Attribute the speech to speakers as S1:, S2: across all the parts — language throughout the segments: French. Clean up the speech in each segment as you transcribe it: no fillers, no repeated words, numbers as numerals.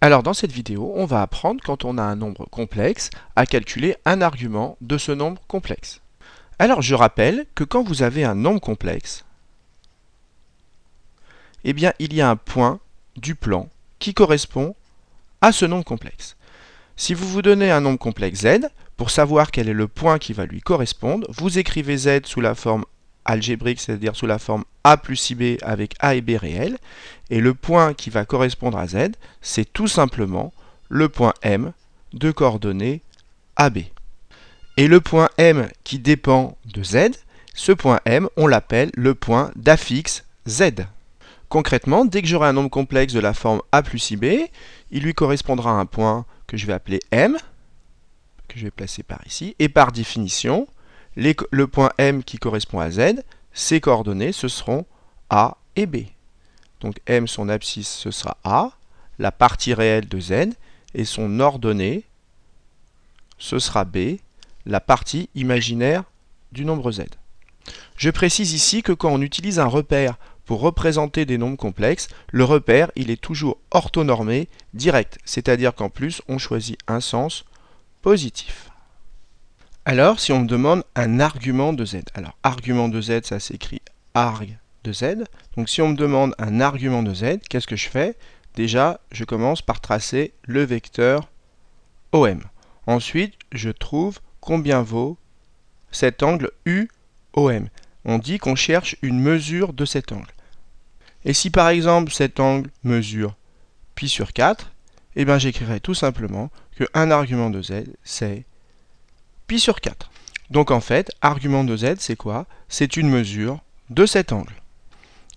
S1: Alors dans cette vidéo, on va apprendre quand on a un nombre complexe à calculer un argument de ce nombre complexe. Alors je rappelle que quand vous avez un nombre complexe, eh bien il y a un point du plan qui correspond à ce nombre complexe. Si vous vous donnez un nombre complexe z, pour savoir quel est le point qui va lui correspondre, vous écrivez z sous la forme algébrique, c'est-à-dire sous la forme a plus ib avec a et b réels, et le point qui va correspondre à z, c'est tout simplement le point M de coordonnées AB. Et le point M qui dépend de z, ce point M, on l'appelle le point d'affixe z. Concrètement, dès que j'aurai un nombre complexe de la forme a plus ib, il lui correspondra un point que je vais appeler M, que je vais placer par ici, et par définition, le point M qui correspond à Z, ses coordonnées, ce seront A et B. Donc M, son abscisse, ce sera A, la partie réelle de Z, et son ordonnée, ce sera B, la partie imaginaire du nombre Z. Je précise ici que quand on utilise un repère pour représenter des nombres complexes, le repère, il est toujours orthonormé direct, c'est-à-dire qu'en plus, on choisit un sens positif. Alors, si on me demande un argument de z, alors argument de z, ça s'écrit arg de z. Donc si on me demande un argument de z, qu'est-ce que je fais? Déjà, je commence par tracer le vecteur OM. Ensuite, je trouve combien vaut cet angle UOM. On dit qu'on cherche une mesure de cet angle. Et si par exemple cet angle mesure pi sur 4, eh bien j'écrirai tout simplement qu'un argument de z, c'est pi sur 4. Donc en fait, argument de z, c'est quoi? C'est une mesure de cet angle.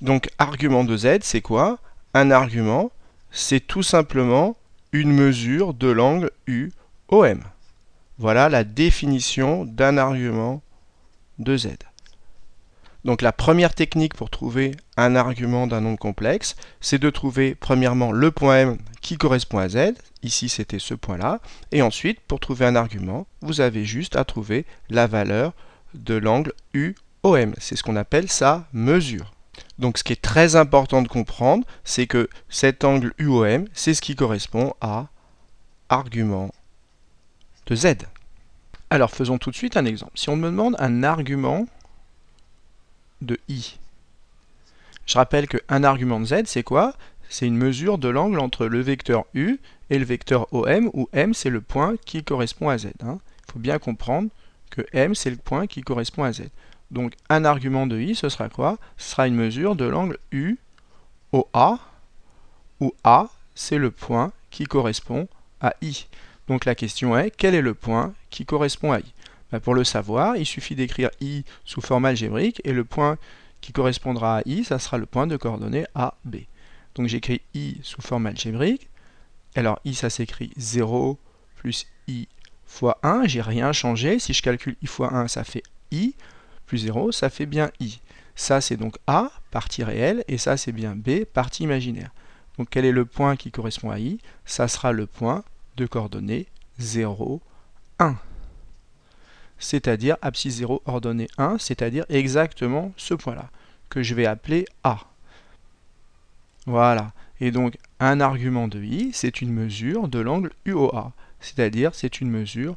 S1: Donc argument de z, c'est quoi? Un argument, c'est tout simplement une mesure de l'angle UOM. Voilà la définition d'un argument de z. Donc la première technique pour trouver un argument d'un nombre complexe, c'est de trouver premièrement le point M qui correspond à Z, ici c'était ce point-là, et ensuite pour trouver un argument, vous avez juste à trouver la valeur de l'angle UOM, c'est ce qu'on appelle sa mesure. Donc ce qui est très important de comprendre, c'est que cet angle UOM, c'est ce qui correspond à argument de Z. Alors faisons tout de suite un exemple. Si on me demande un argument de I. Je rappelle qu'un argument de z, c'est quoi? C'est une mesure de l'angle entre le vecteur u et le vecteur OM, où M, c'est le point qui correspond à z. Il faut bien comprendre que M, c'est le point qui correspond à z. Donc, un argument de I, ce sera quoi? Ce sera une mesure de l'angle U au A, où A, c'est le point qui correspond à I. Donc, la question est, quel est le point qui correspond à I? Pour le savoir, il suffit d'écrire I sous forme algébrique et le point qui correspondra à I, ça sera le point de coordonnées AB. Donc j'écris I sous forme algébrique. Alors I, ça s'écrit 0 plus I fois 1. J'ai rien changé. Si je calcule I fois 1, ça fait I. Plus 0, ça fait bien I. Ça, c'est donc A, partie réelle, et ça, c'est bien B, partie imaginaire. Donc quel est le point qui correspond à I? Ça sera le point de coordonnées 0, 1. C'est-à-dire abscisse 0, ordonnée 1, c'est-à-dire exactement ce point-là, que je vais appeler A. Voilà. Et donc, un argument de I, c'est une mesure de l'angle UOA, c'est-à-dire c'est une mesure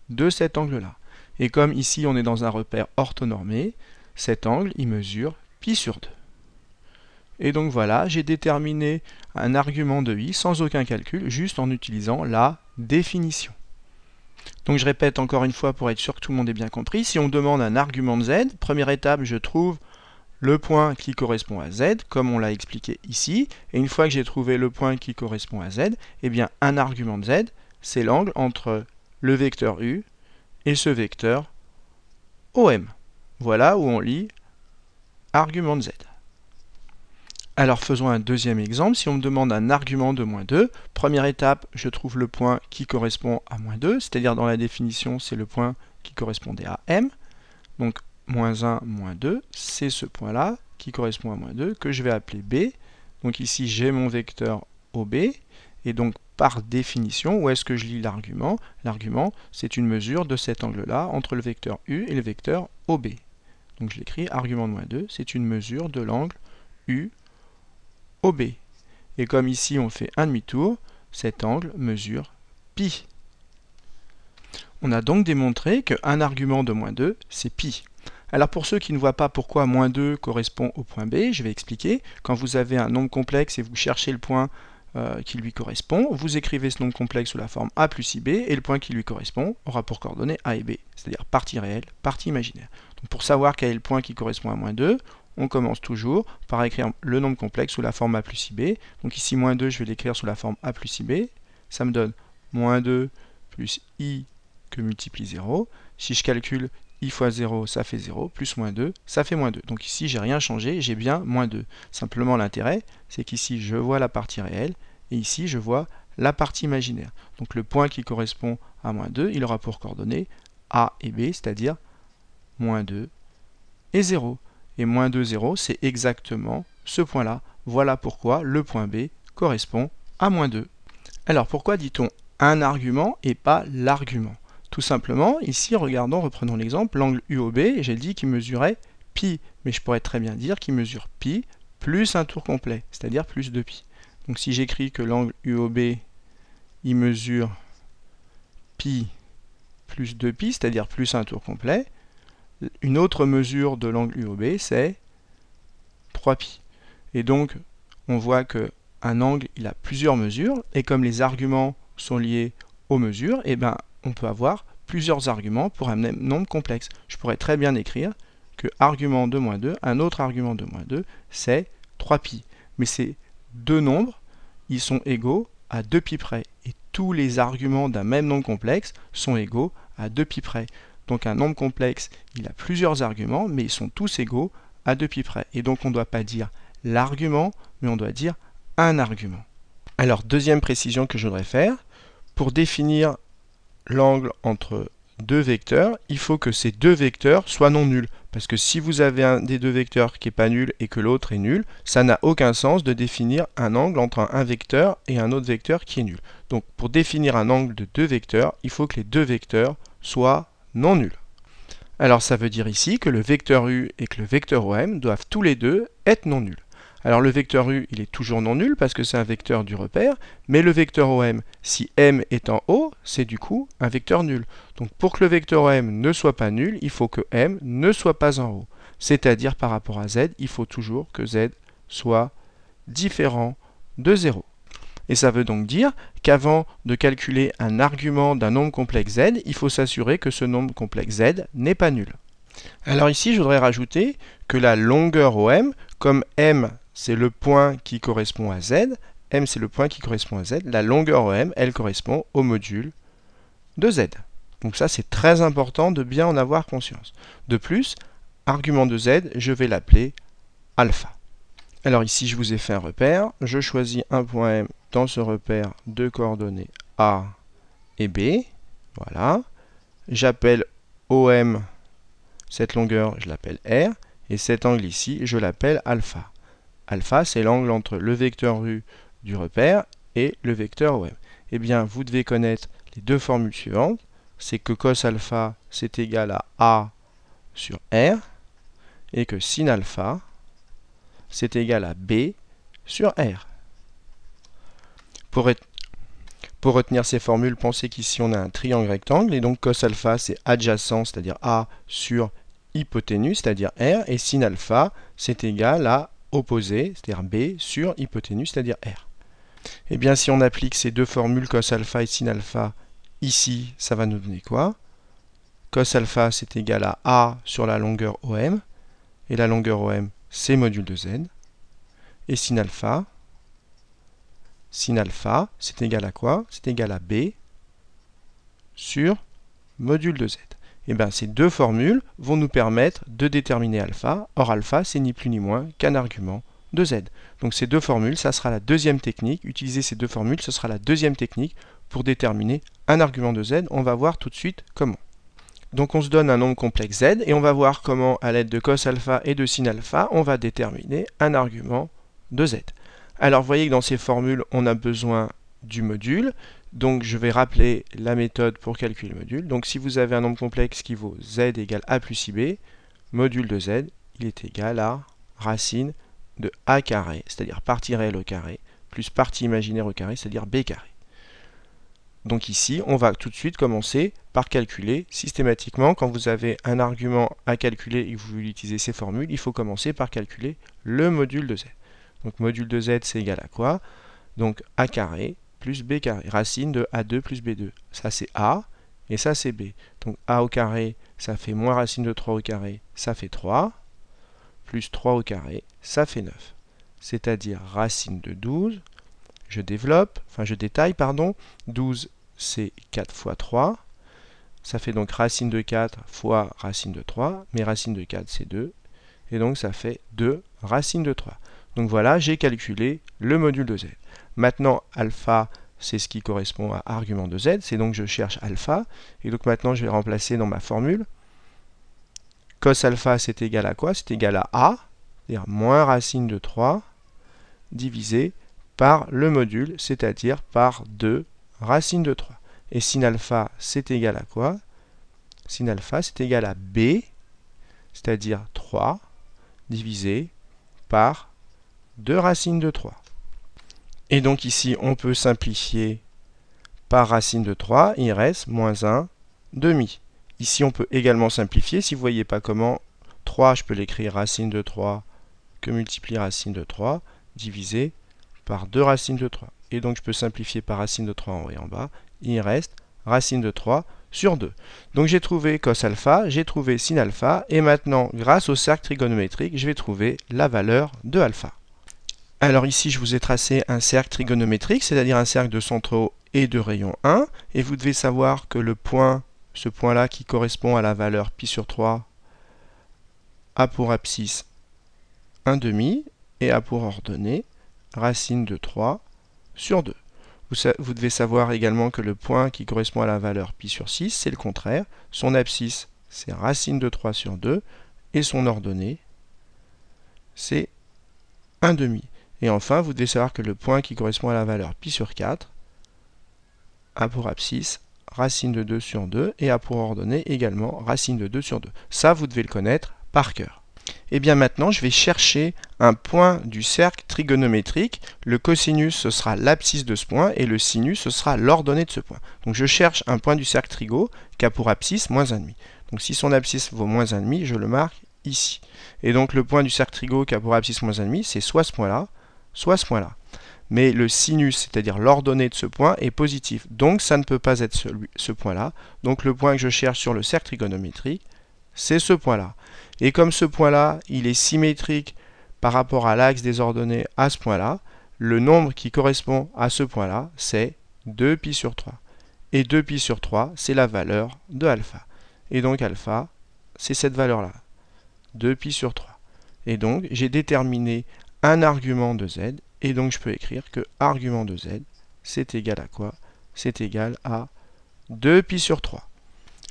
S1: de cet angle-là. Et comme ici, on est dans un repère orthonormé, cet angle, il mesure pi sur 2. Et donc voilà, j'ai déterminé un argument de I sans aucun calcul, juste en utilisant la définition. Donc je répète encore une fois pour être sûr que tout le monde ait bien compris. Si on me demande un argument de z, première étape, je trouve le point qui correspond à z, comme on l'a expliqué ici. Et une fois que j'ai trouvé le point qui correspond à z, eh bien un argument de z, c'est l'angle entre le vecteur u et ce vecteur OM. Voilà où on lit argument de z. Alors faisons un deuxième exemple. Si on me demande un argument de moins 2, première étape, je trouve le point qui correspond à moins 2, c'est-à-dire dans la définition, c'est le point qui correspondait à M. Donc moins 1, moins 2, c'est ce point-là qui correspond à moins 2 que je vais appeler B. Donc ici, j'ai mon vecteur OB. Et donc par définition, où est-ce que je lis l'argument? L'argument, c'est une mesure de cet angle-là entre le vecteur U et le vecteur OB. Donc je l'écris, argument de moins 2, c'est une mesure de l'angle U OB. Et comme ici on fait un demi-tour, cet angle mesure pi. On a donc démontré qu'un argument de moins 2, c'est pi. Alors pour ceux qui ne voient pas pourquoi moins 2 correspond au point B, je vais expliquer. Quand vous avez un nombre complexe et vous cherchez le point qui lui correspond, vous écrivez ce nombre complexe sous la forme a plus ib, et le point qui lui correspond aura pour coordonnées a et b, c'est-à-dire partie réelle, partie imaginaire. Donc pour savoir quel est le point qui correspond à moins 2, on commence toujours par écrire le nombre complexe sous la forme a plus ib. Donc ici, moins 2, je vais l'écrire sous la forme a plus ib. Ça me donne moins 2 plus i que multiplie 0. Si je calcule i fois 0, ça fait 0, plus moins 2, ça fait moins 2. Donc ici, j'ai rien changé, j'ai bien moins 2. Simplement, l'intérêt, c'est qu'ici, je vois la partie réelle, et ici, je vois la partie imaginaire. Donc le point qui correspond à moins 2, il aura pour coordonnées a et b, c'est-à-dire moins 2 et 0. Et moins 2, 0, c'est exactement ce point-là. Voilà pourquoi le point B correspond à moins 2. Alors pourquoi dit-on un argument et pas l'argument? Tout simplement, ici, regardons, reprenons l'exemple, l'angle UOB, j'ai dit qu'il mesurait pi, mais je pourrais très bien dire qu'il mesure pi plus un tour complet, c'est-à-dire plus 2pi. Donc si j'écris que l'angle UOB, il mesure pi plus 2pi, c'est-à-dire plus un tour complet, une autre mesure de l'angle UOB, c'est 3pi. Et donc, on voit qu'un angle, il a plusieurs mesures, et comme les arguments sont liés aux mesures, eh ben, on peut avoir plusieurs arguments pour un même nombre complexe. Je pourrais très bien écrire que argument de moins 2, un autre argument de moins 2, c'est 3pi. Mais ces deux nombres, ils sont égaux à 2pi près. Et tous les arguments d'un même nombre complexe sont égaux à 2pi près. Donc un nombre complexe, il a plusieurs arguments, mais ils sont tous égaux à 2pi près. Et donc on ne doit pas dire l'argument, mais on doit dire un argument. Alors deuxième précision que je voudrais faire, pour définir l'angle entre deux vecteurs, il faut que ces deux vecteurs soient non nuls. Parce que si vous avez un des deux vecteurs qui n'est pas nul et que l'autre est nul, ça n'a aucun sens de définir un angle entre un vecteur et un autre vecteur qui est nul. Donc pour définir un angle de deux vecteurs, il faut que les deux vecteurs soient non nuls. Alors ça veut dire ici que le vecteur u et que le vecteur OM doivent tous les deux être non nuls. Alors le vecteur u, il est toujours non nul parce que c'est un vecteur du repère, mais le vecteur OM, si m est en haut, c'est du coup un vecteur nul. Donc pour que le vecteur OM ne soit pas nul, il faut que m ne soit pas en haut. C'est-à-dire par rapport à z, il faut toujours que z soit différent de 0. Et ça veut donc dire qu'avant de calculer un argument d'un nombre complexe z, il faut s'assurer que ce nombre complexe z n'est pas nul. Alors ici, je voudrais rajouter que la longueur OM, comme m c'est le point qui correspond à z, m c'est le point qui correspond à z, la longueur OM, elle correspond au module de z. Donc ça, c'est très important de bien en avoir conscience. De plus, argument de z, je vais l'appeler alpha. Alors ici, je vous ai fait un repère. Je choisis un point M dans ce repère de coordonnées A et B. Voilà. J'appelle OM, cette longueur, je l'appelle R. Et cet angle ici, je l'appelle alpha. Alpha, c'est l'angle entre le vecteur U du repère et le vecteur OM. Eh bien, vous devez connaître les deux formules suivantes. C'est que cos alpha, c'est égal à A sur R. Et que sin alpha, c'est égal à B sur R. Pour retenir ces formules, pensez qu'ici on a un triangle rectangle, et donc cos alpha c'est adjacent, c'est-à-dire A sur hypoténuse, c'est-à-dire R, et sin alpha c'est égal à opposé, c'est-à-dire B sur hypoténuse, c'est-à-dire R. Et bien si on applique ces deux formules cos alpha et sin alpha ici, ça va nous donner quoi? Cos alpha c'est égal à A sur la longueur OM, et la longueur OM c'est module de Z. Et sin alpha, c'est égal à quoi? C'est égal à B sur module de Z. Et bien ces deux formules vont nous permettre de déterminer alpha. Or alpha, c'est ni plus ni moins qu'un argument de Z. Donc ces deux formules, ça sera la deuxième technique. Utiliser ces deux formules, ce sera la deuxième technique pour déterminer un argument de Z. On va voir tout de suite comment. Donc on se donne un nombre complexe Z et on va voir comment, à l'aide de cos alpha et de sin alpha, on va déterminer un argument de Z. Alors vous voyez que dans ces formules, on a besoin du module. Donc je vais rappeler la méthode pour calculer le module. Donc si vous avez un nombre complexe qui vaut Z égale A plus IB, module de Z, il est égal à racine de A carré, c'est-à-dire partie réelle au carré, plus partie imaginaire au carré, c'est-à-dire B carré. Donc ici, on va tout de suite commencer par calculer systématiquement. Quand vous avez un argument à calculer et que vous voulez utiliser ces formules, il faut commencer par calculer le module de z. Donc module de z, c'est égal à quoi? Donc a carré plus b carré, racine de a2 plus b2. Ça c'est a, et ça c'est b. Donc a au carré, ça fait moins racine de 3 au carré, ça fait 3, plus 3 au carré, ça fait 9. C'est-à-dire racine de 12, je détaille, pardon, 12 c'est 4 fois 3, ça fait donc racine de 4 fois racine de 3, mais racine de 4 c'est 2, et donc ça fait 2 racine de 3. Donc voilà, j'ai calculé le module de z. Maintenant, alpha, c'est ce qui correspond à argument de z, c'est donc je cherche alpha, et donc maintenant je vais remplacer dans ma formule. Cos alpha, c'est égal à quoi? C'est égal à a, c'est-à-dire moins racine de 3, divisé par le module, c'est-à-dire par 2 racine de 3. Et sin alpha, c'est égal à quoi? Sin alpha, c'est égal à b, c'est-à-dire 3, divisé par 2 racine de 3. Et donc ici, on peut simplifier par racine de 3, il reste moins 1 demi. Ici, on peut également simplifier. Si vous ne voyez pas comment, 3, je peux l'écrire racine de 3 que multiplie racine de 3, divisé par 2 racines de 3. Et donc, je peux simplifier par racine de 3 en haut et en bas. Il reste racine de 3 sur 2. Donc, j'ai trouvé cos alpha, j'ai trouvé sin alpha. Et maintenant, grâce au cercle trigonométrique, je vais trouver la valeur de alpha. Alors ici, je vous ai tracé un cercle trigonométrique, c'est-à-dire un cercle de centre et de rayon 1. Et vous devez savoir que le point, ce point-là qui correspond à la valeur pi sur 3, a pour abscisse 1/2 et a pour ordonnée racine de 3 sur 2. Vous devez savoir également que le point qui correspond à la valeur pi sur 6, c'est le contraire. Son abscisse, c'est racine de 3 sur 2 et son ordonnée, c'est 1/2. Et enfin, vous devez savoir que le point qui correspond à la valeur pi sur 4 a pour abscisse racine de 2 sur 2 et a pour ordonnée également racine de 2 sur 2. Ça, vous devez le connaître par cœur. Et bien maintenant, je vais chercher un point du cercle trigonométrique. Le cosinus, ce sera l'abscisse de ce point, et le sinus, ce sera l'ordonnée de ce point. Donc je cherche un point du cercle trigo qui a pour abscisse moins 1,5. Donc si son abscisse vaut moins 1,5, je le marque ici. Et donc le point du cercle trigo qui a pour abscisse moins 1,5, c'est soit ce point-là, soit ce point-là. Mais le sinus, c'est-à-dire l'ordonnée de ce point, est positif. Donc ça ne peut pas être ce point-là. Donc le point que je cherche sur le cercle trigonométrique, c'est ce point-là. Et comme ce point-là, il est symétrique par rapport à l'axe des ordonnées à ce point-là, le nombre qui correspond à ce point-là, c'est 2π sur 3. Et 2π sur 3, c'est la valeur de alpha. Et donc alpha, c'est cette valeur-là, 2π sur 3. Et donc, j'ai déterminé un argument de z, et donc je peux écrire que argument de z, c'est égal à quoi? C'est égal à 2π sur 3.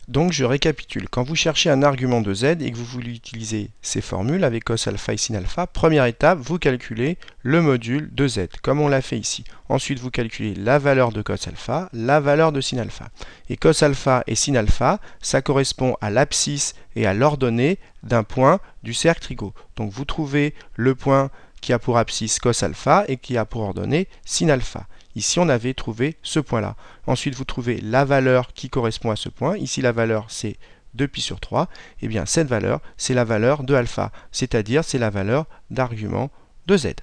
S1: Donc je récapitule, quand vous cherchez un argument de z et que vous voulez utiliser ces formules avec cos alpha et sin alpha, première étape, vous calculez le module de z, comme on l'a fait ici. Ensuite, vous calculez la valeur de cos alpha, la valeur de sin alpha. Et cos alpha et sin alpha, ça correspond à l'abscisse et à l'ordonnée d'un point du cercle trigo. Donc vous trouvez le point qui a pour abscisse cos alpha et qui a pour ordonnée sin alpha. Ici, on avait trouvé ce point-là. Ensuite, vous trouvez la valeur qui correspond à ce point. Ici, la valeur, c'est 2π sur 3. Et bien, cette valeur, c'est la valeur de alpha, c'est-à-dire c'est la valeur d'argument de z.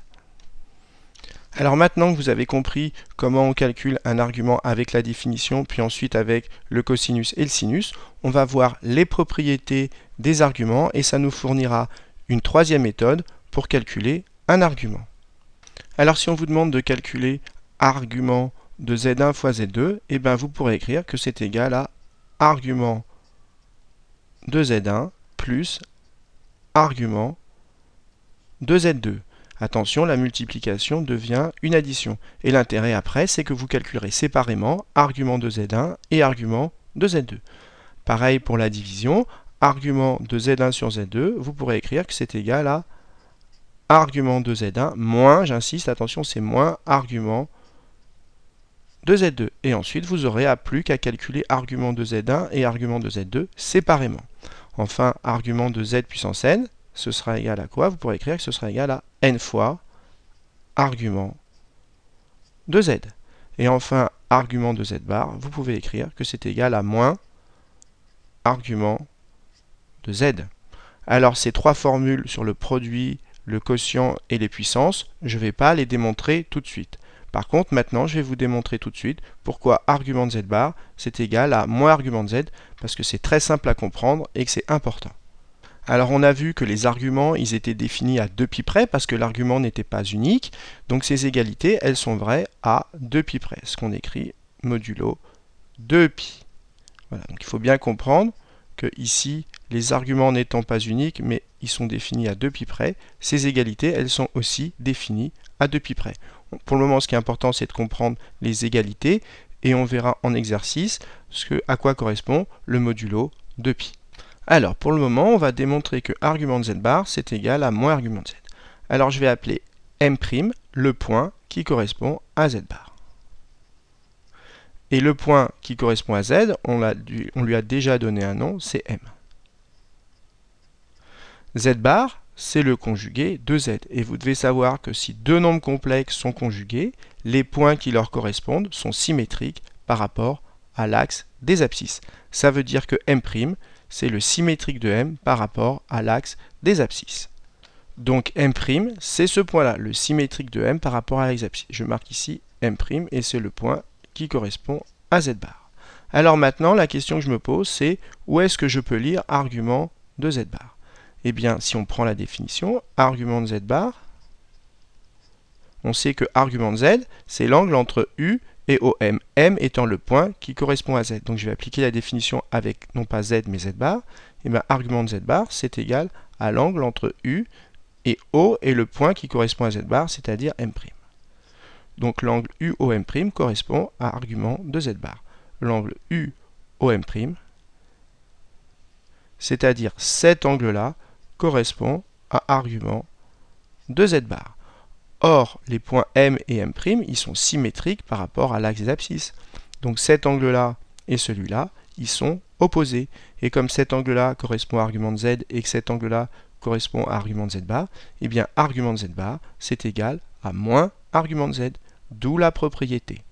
S1: Alors maintenant que vous avez compris comment on calcule un argument avec la définition, puis ensuite avec le cosinus et le sinus, on va voir les propriétés des arguments et ça nous fournira une troisième méthode pour calculer un argument. Alors si on vous demande de calculer argument de z1 fois z2, et bien vous pourrez écrire que c'est égal à argument de z1 plus argument de z2. Attention, la multiplication devient une addition. Et l'intérêt après, c'est que vous calculerez séparément argument de z1 et argument de z2. Pareil pour la division, argument de z1 sur z2, vous pourrez écrire que c'est égal à argument de z1 moins, j'insiste, attention, c'est moins argument de z2. Et ensuite, vous aurez plus qu'à calculer argument de z1 et argument de z2 séparément. Enfin, argument de z puissance n, ce sera égal à quoi? Vous pourrez écrire que ce sera égal à n fois argument de z. Et enfin, argument de z bar, vous pouvez écrire que c'est égal à moins argument de z. Alors ces trois formules sur le produit, le quotient et les puissances, je ne vais pas les démontrer tout de suite. Par contre, maintenant, je vais vous démontrer tout de suite pourquoi argument de z bar, c'est égal à moins argument de z, parce que c'est très simple à comprendre et que c'est important. Alors on a vu que les arguments, ils étaient définis à 2 pi près, parce que l'argument n'était pas unique, donc ces égalités, elles sont vraies à 2 pi près, ce qu'on écrit modulo 2 pi. Voilà, donc il faut bien comprendre que ici, les arguments n'étant pas uniques, mais ils sont définis à 2 pi près, ces égalités, elles sont aussi définies à 2 pi près. Pour le moment, ce qui est important, c'est de comprendre les égalités, et on verra en exercice à quoi correspond le modulo 2 pi. Alors, pour le moment, on va démontrer que argument de z bar, c'est égal à moins argument de z. Alors, je vais appeler m' le point qui correspond à z bar. Et le point qui correspond à z, on lui a déjà donné un nom, c'est m. Z bar, c'est le conjugué de z. Et vous devez savoir que si deux nombres complexes sont conjugués, les points qui leur correspondent sont symétriques par rapport à l'axe des abscisses. Ça veut dire que m', c'est le symétrique de m par rapport à l'axe des abscisses. Donc m', c'est ce point-là, le symétrique de m par rapport à l'axe des abscisses. Je marque ici m' et c'est le point qui correspond à z bar. Alors maintenant, la question que je me pose, c'est où est-ce que je peux lire argument de z bar? Eh bien, si on prend la définition, argument de z bar, on sait que argument de z, c'est l'angle entre U et OM, M étant le point qui correspond à Z. Donc je vais appliquer la définition avec non pas Z mais Z bar. Et bien argument de Z bar, c'est égal à l'angle entre U et O et le point qui correspond à Z bar, c'est-à-dire M'. Donc l'angle UOM' correspond à argument de Z bar. L'angle UOM', c'est-à-dire cet angle-là, correspond à argument de Z bar. Or, les points M et M', ils sont symétriques par rapport à l'axe des abscisses. Donc cet angle-là et celui-là, ils sont opposés. Et comme cet angle-là correspond à argument de Z et que cet angle-là correspond à argument de Z bar, eh bien argument de Z bar, c'est égal à moins argument de Z, d'où la propriété.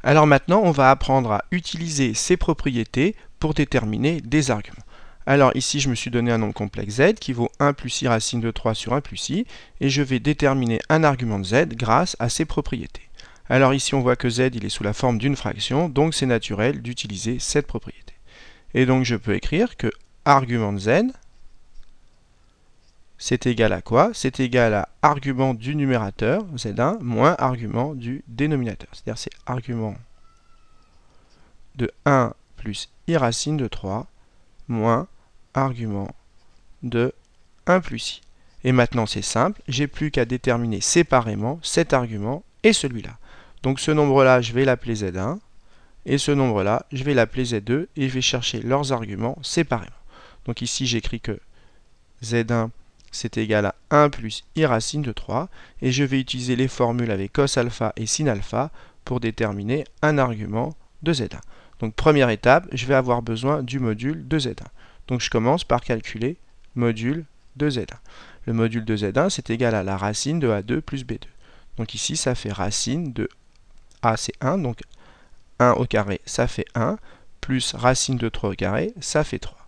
S1: Alors maintenant, on va apprendre à utiliser ces propriétés pour déterminer des arguments. Alors ici, je me suis donné un nombre complexe z qui vaut 1 plus i racine de 3 sur 1 plus i, et je vais déterminer un argument de z grâce à ces propriétés. Alors ici, on voit que z il est sous la forme d'une fraction, donc c'est naturel d'utiliser cette propriété. Et donc je peux écrire que argument de z, c'est égal à quoi? C'est égal à argument du numérateur, z1, moins argument du dénominateur. C'est-à-dire c'est argument de 1 plus i racine de 3 moins argument de 1 plus i. Et maintenant c'est simple, j'ai plus qu'à déterminer séparément cet argument et celui-là. Donc ce nombre-là, je vais l'appeler z1, et ce nombre-là, je vais l'appeler z2, et je vais chercher leurs arguments séparément. Donc ici j'écris que z1 c'est égal à 1 plus i racine de 3, et je vais utiliser les formules avec cos alpha et sin alpha pour déterminer un argument de z1. Donc première étape, je vais avoir besoin du module de z1. Donc je commence par calculer module de z1. Le module de z1, c'est égal à la racine de a2 plus b2. Donc ici, ça fait racine de a, c'est 1, donc 1 au carré, ça fait 1, plus racine de 3 au carré, ça fait 3.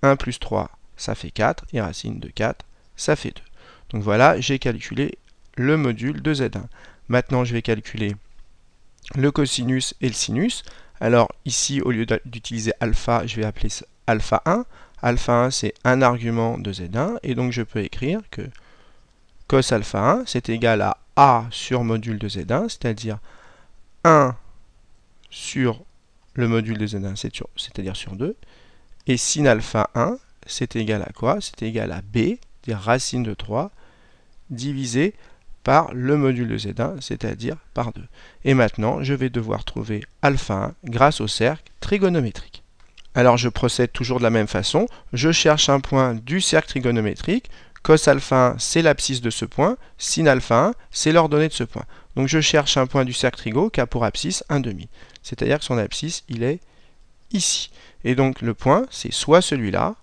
S1: 1 plus 3, ça fait 4, et racine de 4, ça fait 2. Donc voilà, j'ai calculé le module de z1. Maintenant, je vais calculer le cosinus et le sinus. Alors ici, au lieu d'utiliser alpha, je vais appeler ça alpha 1. Alpha 1, c'est un argument de z1, et donc je peux écrire que cos alpha 1, c'est égal à a sur module de z1, c'est-à-dire 1 sur le module de z1, c'est-à-dire sur 2, et sin alpha 1, c'est égal à quoi? C'est égal à b, c'est-à-dire racine de 3, divisé par le module de z1, c'est-à-dire par 2. Et maintenant, je vais devoir trouver alpha 1 grâce au cercle trigonométrique. Alors je procède toujours de la même façon, je cherche un point du cercle trigonométrique, cos alpha 1 c'est l'abscisse de ce point, sin alpha 1 c'est l'ordonnée de ce point. Donc je cherche un point du cercle trigo qui a pour abscisse 1,5. C'est-à-dire que son abscisse il est ici. Et donc le point c'est soit celui-là,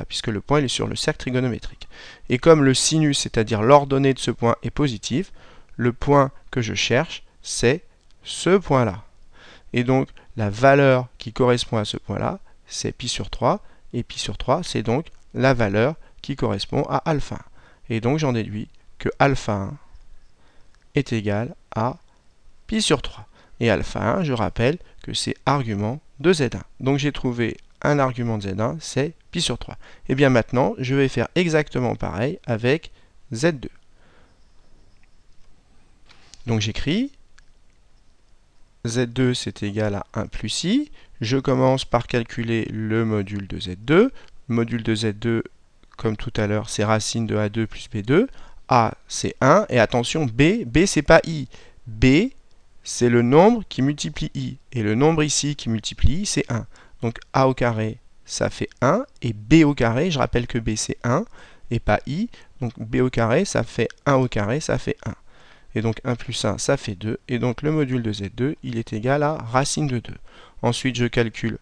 S1: puisque le point il est sur le cercle trigonométrique. Et comme le sinus, c'est-à-dire l'ordonnée de ce point est positive, le point que je cherche c'est ce point-là. Et donc, la valeur qui correspond à ce point-là, c'est pi sur 3. Et pi sur 3, c'est donc la valeur qui correspond à alpha 1. Et donc, j'en déduis que alpha 1 est égal à pi sur 3. Et alpha 1, je rappelle que c'est argument de Z1. Donc, j'ai trouvé un argument de Z1, c'est pi sur 3. Et bien maintenant, je vais faire exactement pareil avec Z2. Donc, j'écris Z2 c'est égal à 1 plus I. Je commence par calculer le module de Z2. Le module de Z2, comme tout à l'heure, c'est racine de A2 plus B2. A, c'est 1. Et attention, B c'est pas I. B, c'est le nombre qui multiplie I. Et le nombre ici qui multiplie I, c'est 1. Donc A au carré, ça fait 1. Et B au carré, je rappelle que B c'est 1 et pas I. Donc B au carré, ça fait 1 au carré, ça fait 1. Et donc 1 plus 1, ça fait 2. Et donc le module de Z2, il est égal à racine de 2. Ensuite, je calcule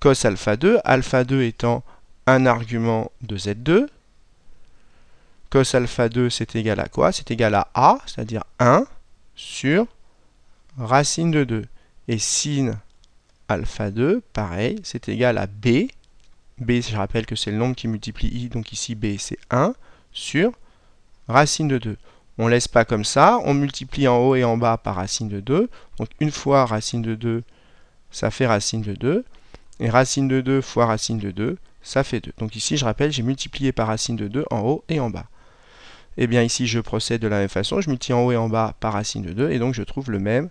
S1: cos alpha 2, alpha 2 étant un argument de Z2. Cos alpha 2, c'est égal à quoi? C'est égal à A, c'est-à-dire 1 sur racine de 2. Et sin alpha 2, pareil, c'est égal à B. B, je rappelle que c'est le nombre qui multiplie I, donc ici B, c'est 1 sur racine de 2. On ne laisse pas comme ça, on multiplie en haut et en bas par racine de 2. Donc une fois racine de 2, ça fait racine de 2. Et racine de 2 fois racine de 2, ça fait 2. Donc ici, je rappelle, j'ai multiplié par racine de 2 en haut et en bas. Et bien ici, je procède de la même façon. Je multiplie en haut et en bas par racine de 2. Et donc, je trouve le même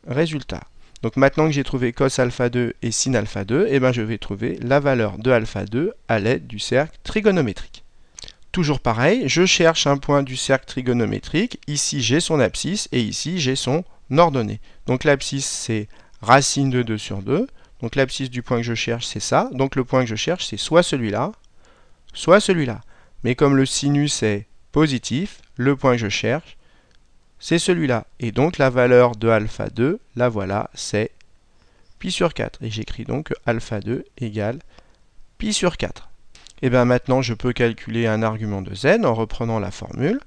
S1: résultat. Donc maintenant que j'ai trouvé cos alpha 2 et sin alpha 2, et bien je vais trouver la valeur de alpha 2 à l'aide du cercle trigonométrique. Toujours pareil, je cherche un point du cercle trigonométrique. Ici, j'ai son abscisse et ici, j'ai son ordonnée. Donc l'abscisse, c'est racine de 2 sur 2. Donc l'abscisse du point que je cherche, c'est ça. Donc le point que je cherche, c'est soit celui-là, soit celui-là. Mais comme le sinus est positif, le point que je cherche, c'est celui-là. Et donc la valeur de alpha 2, la voilà, c'est pi sur 4. Et j'écris donc que alpha 2 égale pi sur 4. Et bien maintenant, je peux calculer un argument de z en reprenant la formule.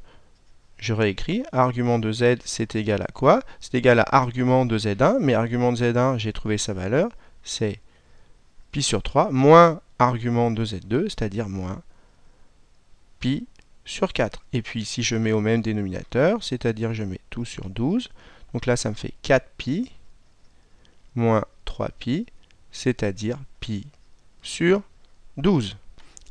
S1: Je réécris, argument de z, c'est égal à quoi? C'est égal à argument de z1, mais argument de z1, j'ai trouvé sa valeur, c'est pi sur 3, moins argument de z2, c'est-à-dire moins pi sur 4. Et puis ici, je mets au même dénominateur, c'est-à-dire je mets tout sur 12. Donc là, ça me fait 4pi moins 3pi, c'est-à-dire pi sur 12.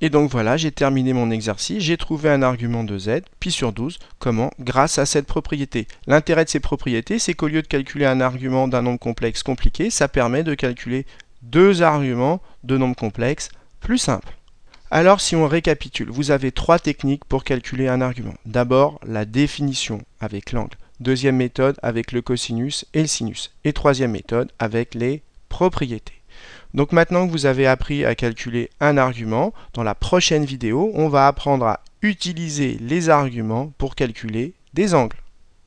S1: Et donc voilà, j'ai terminé mon exercice, j'ai trouvé un argument de z, pi sur 12. Comment? Grâce à cette propriété. L'intérêt de ces propriétés, c'est qu'au lieu de calculer un argument d'un nombre complexe compliqué, ça permet de calculer deux arguments de nombres complexes plus simples. Alors si on récapitule, vous avez trois techniques pour calculer un argument. D'abord, la définition avec l'angle. Deuxième méthode avec le cosinus et le sinus. Et troisième méthode avec les propriétés. Donc maintenant que vous avez appris à calculer un argument, dans la prochaine vidéo, on va apprendre à utiliser les arguments pour calculer des angles.